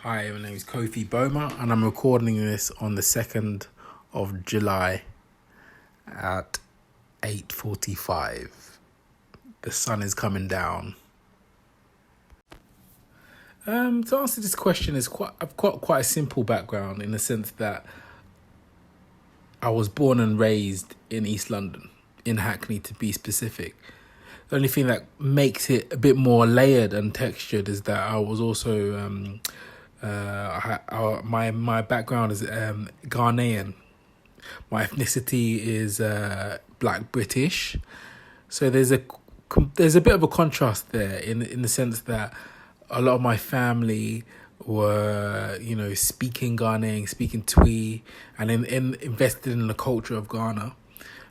Hi, my name is Kofi Boamah, and I'm recording this on the 2nd of July at 8:45. The sun is coming down. To answer this question, I've got quite a simple background in the sense that I was born and raised in East London, in Hackney to be specific. The only thing that makes it a bit more layered and textured is that I was also my background is Ghanaian. My ethnicity is Black British, so there's a bit of a contrast there in the sense that a lot of my family were speaking Ghanaian, speaking Twi, and in invested in the culture of Ghana,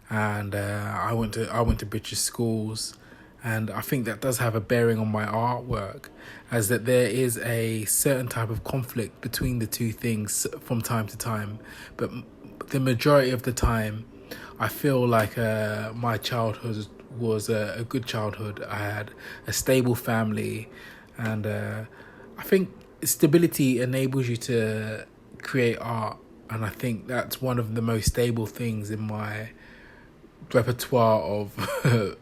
and I went to British schools. And I think that does have a bearing on my artwork, as that there is a certain type of conflict between the two things from time to time. But the majority of the time, I feel like my childhood was a good childhood. I had a stable family, and I think stability enables you to create art. And I think that's one of the most stable things in my repertoire of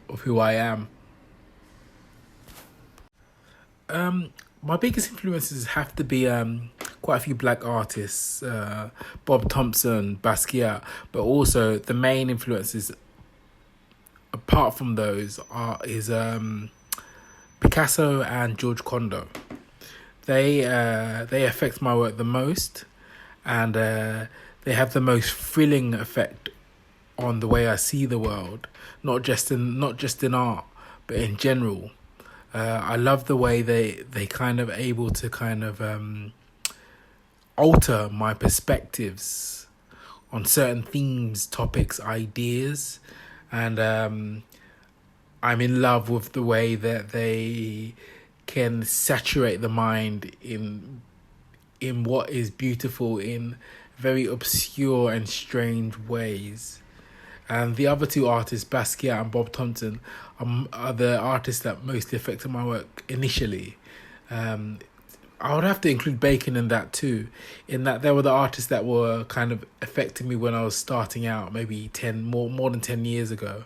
of who I am. My biggest influences have to be quite a few black artists, Bob Thompson, Basquiat, but also the main influences apart from those is Picasso and George Condo. They affect my work the most, and they have the most thrilling effect on the way I see the world, not just in art, but in general. I love the way they kind of able to kind of alter my perspectives on certain themes, topics, ideas, and I'm in love with the way that they can saturate the mind in what is beautiful in very obscure and strange ways. And the other two artists, Basquiat and Bob Thompson, are the artists that mostly affected my work initially. I would have to include Bacon in that too, in that they were the artists that were kind of affecting me when I was starting out, maybe more than 10 years ago.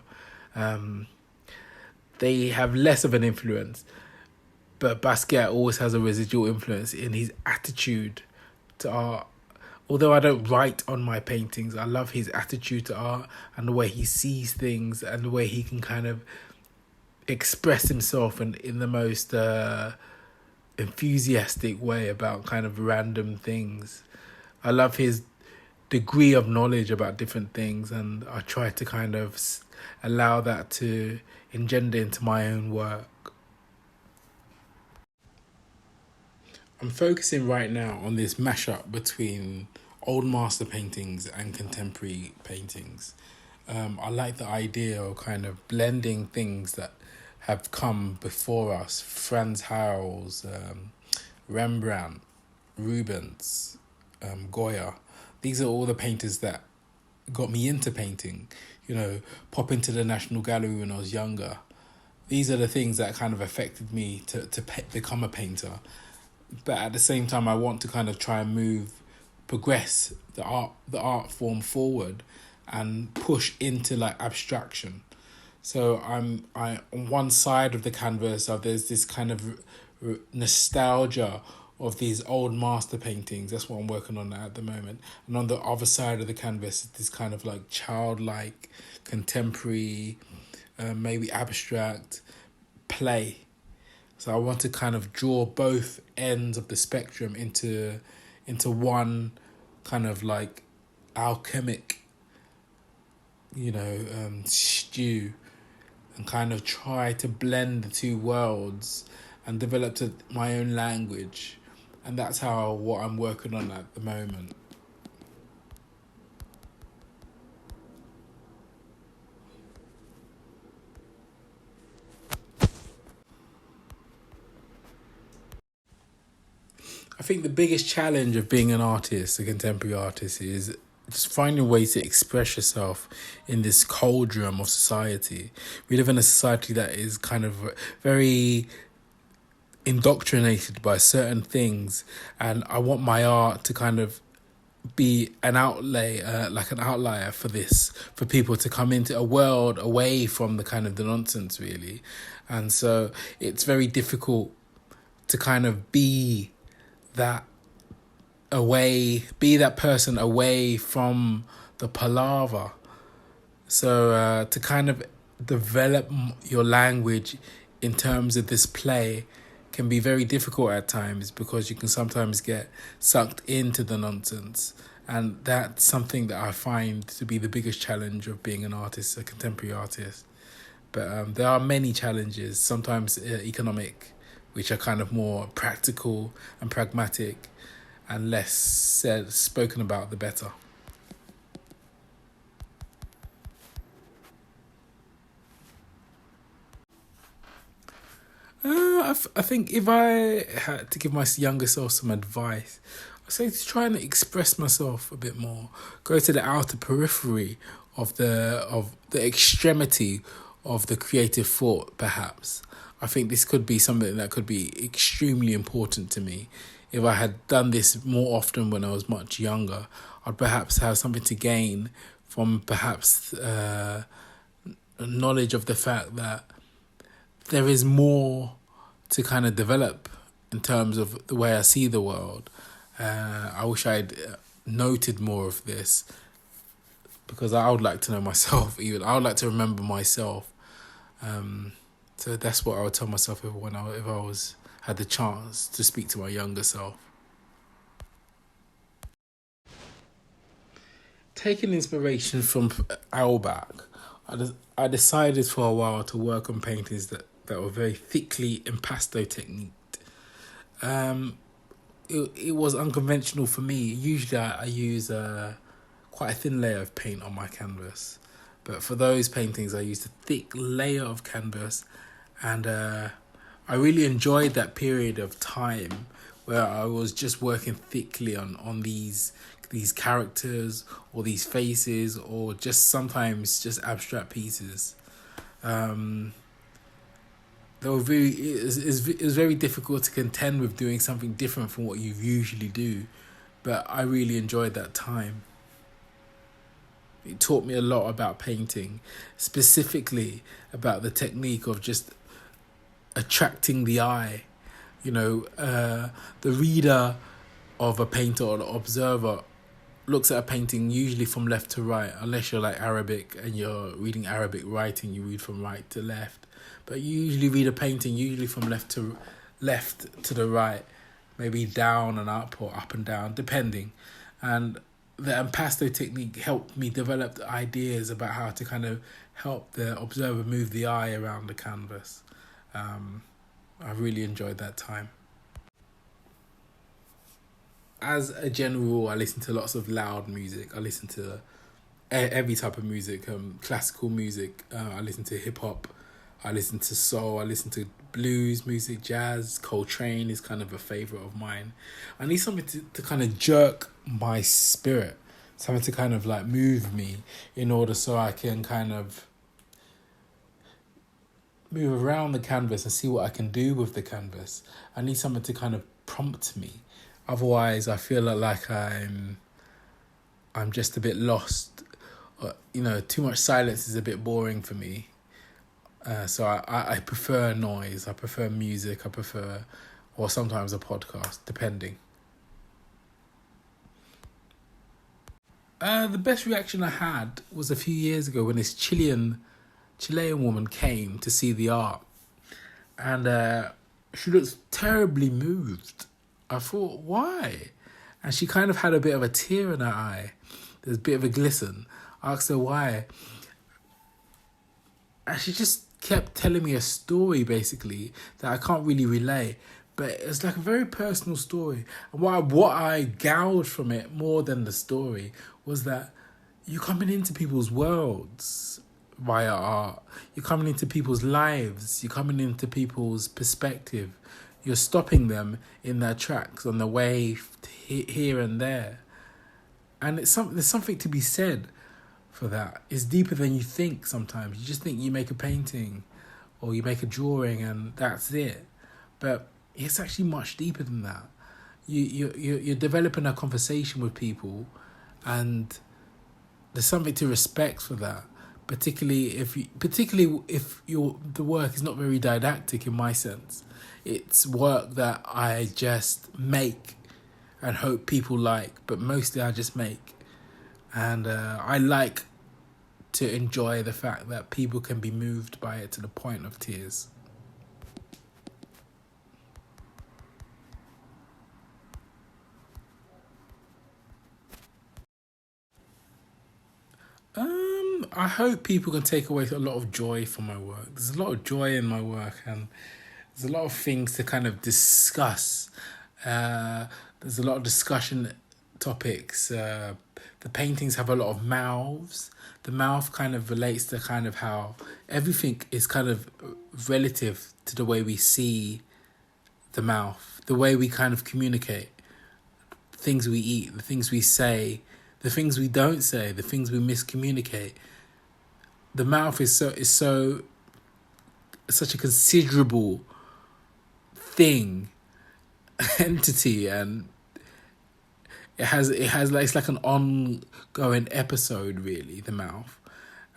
They have less of an influence, but Basquiat always has a residual influence in his attitude to art. Although I don't write on my paintings, I love his attitude to art and the way he sees things and the way he can kind of express himself in the most enthusiastic way about kind of random things. I love his degree of knowledge about different things, and I try to kind of allow that to engender into my own work. I'm focusing right now on this mashup between old master paintings and contemporary paintings. I like the idea of kind of blending things that have come before us. Frans Hals, Rembrandt, Rubens, Goya. These are all the painters that got me into painting. Pop into the National Gallery when I was younger. These are the things that kind of affected me to become a painter. But at the same time, I want to kind of try and progress the art form forward and push into like abstraction. So I on one side of the canvas, there's this kind of nostalgia of these old master paintings. That's what I'm working on at the moment. And on the other side of the canvas, this kind of like childlike, contemporary, maybe abstract play. So I want to kind of draw both ends of the spectrum into one kind of like alchemic, stew, and kind of try to blend the two worlds and develop my own language. And that's what I'm working on at the moment. I think the biggest challenge of being an artist, a contemporary artist, is just finding ways to express yourself in this cauldron of society. We live in a society that is kind of very indoctrinated by certain things, and I want my art to kind of be an outlay, like an outlier for this, for people to come into a world away from the kind of the nonsense, really. And so it's very difficult to kind of be that be that person away from the palaver. So to kind of develop your language in terms of this play can be very difficult at times, because you can sometimes get sucked into the nonsense. And that's something that I find to be the biggest challenge of being an artist, a contemporary artist. But there are many challenges, sometimes economic, which are kind of more practical and pragmatic, and less spoken about, the better. I think if I had to give my younger self some advice, I'd say to try and express myself a bit more. Go to the outer periphery of the extremity of the creative thought, perhaps. I think this could be something that could be extremely important to me. If I had done this more often when I was much younger, I'd perhaps have something to gain from perhaps knowledge of the fact that there is more to kind of develop in terms of the way I see the world. I wish I'd noted more of this, because I would like to know myself. Even I would like to remember myself. So that's what I would tell myself if I was had the chance to speak to my younger self. Taking inspiration from Albach, I decided for a while to work on paintings that were very thickly impasto techniqued. It was unconventional for me. Usually I use quite a thin layer of paint on my canvas. But for those paintings, I used a thick layer of canvas, and I really enjoyed that period of time where I was just working thickly on these characters or these faces, or just sometimes just abstract pieces. They were it was very difficult to contend with doing something different from what you usually do, but I really enjoyed that time. It taught me a lot about painting, specifically about the technique of just attracting the eye. The reader of a painter or the observer looks at a painting usually from left to right, unless you're like Arabic and you're reading Arabic writing, you read from right to left. But you usually read a painting usually from left to the right, maybe down and up or up and down, depending. And the impasto technique helped me develop ideas about how to kind of help the observer move the eye around the canvas. I really enjoyed that time. As a general rule, I listen to lots of loud music. I listen to every type of music, classical music. I listen to hip hop. I listen to soul. I listen to blues music, jazz. Coltrane is kind of a favorite of mine. I need something to kind of jerk my spirit, something to kind of like move me, in order so I can kind of move around the canvas and see what I can do with the canvas. I need something to kind of prompt me. Otherwise, I feel like I'm just a bit lost. Too much silence is a bit boring for me. So I prefer noise. I prefer music. Or sometimes a podcast, depending. The best reaction I had was a few years ago when this Chilean woman came to see the art, and she looked terribly moved. I thought, why? And she kind of had a bit of a tear in her eye. There's a bit of a glisten. I asked her why. And she just kept telling me a story, basically, that I can't really relay. But it's like a very personal story. And what I gouged from it more than the story was that you're coming into people's worlds via art. You're coming into people's lives. You're coming into people's perspective. You're stopping them in their tracks on the way here and there. And there's something to be said for that. It's deeper than you think sometimes. You just think you make a painting or you make a drawing and that's it. But It's actually much deeper than that. You're developing a conversation with people, and there's something to respect for that. Particularly if the work is not very didactic in my sense. It's work that I just make and hope people like, but mostly I just make. And I like to enjoy the fact that people can be moved by it to the point of tears. I hope people can take away a lot of joy from my work. There's a lot of joy in my work, and there's a lot of things to kind of discuss. There's a lot of discussion topics. The paintings have a lot of mouths. The mouth kind of relates to kind of how everything is kind of relative to the way we see the mouth, the way we kind of communicate, the things we eat, the things we say, the things we don't say, the things we miscommunicate. The mouth is such a considerable thing, entity, and it's like an ongoing episode, really, the mouth.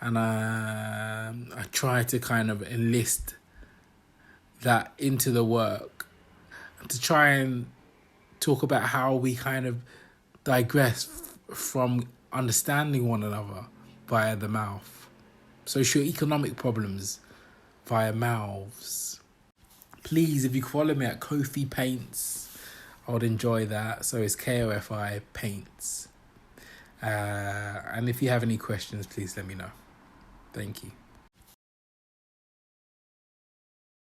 And I try to kind of enlist that into the work, to try and talk about how we kind of digress from understanding one another via the mouth. Socioeconomic problems via mouths. Please, if you follow me at Kofi Paints, I would enjoy that. So it's KOFI Paints. And if you have any questions, please let me know. Thank you.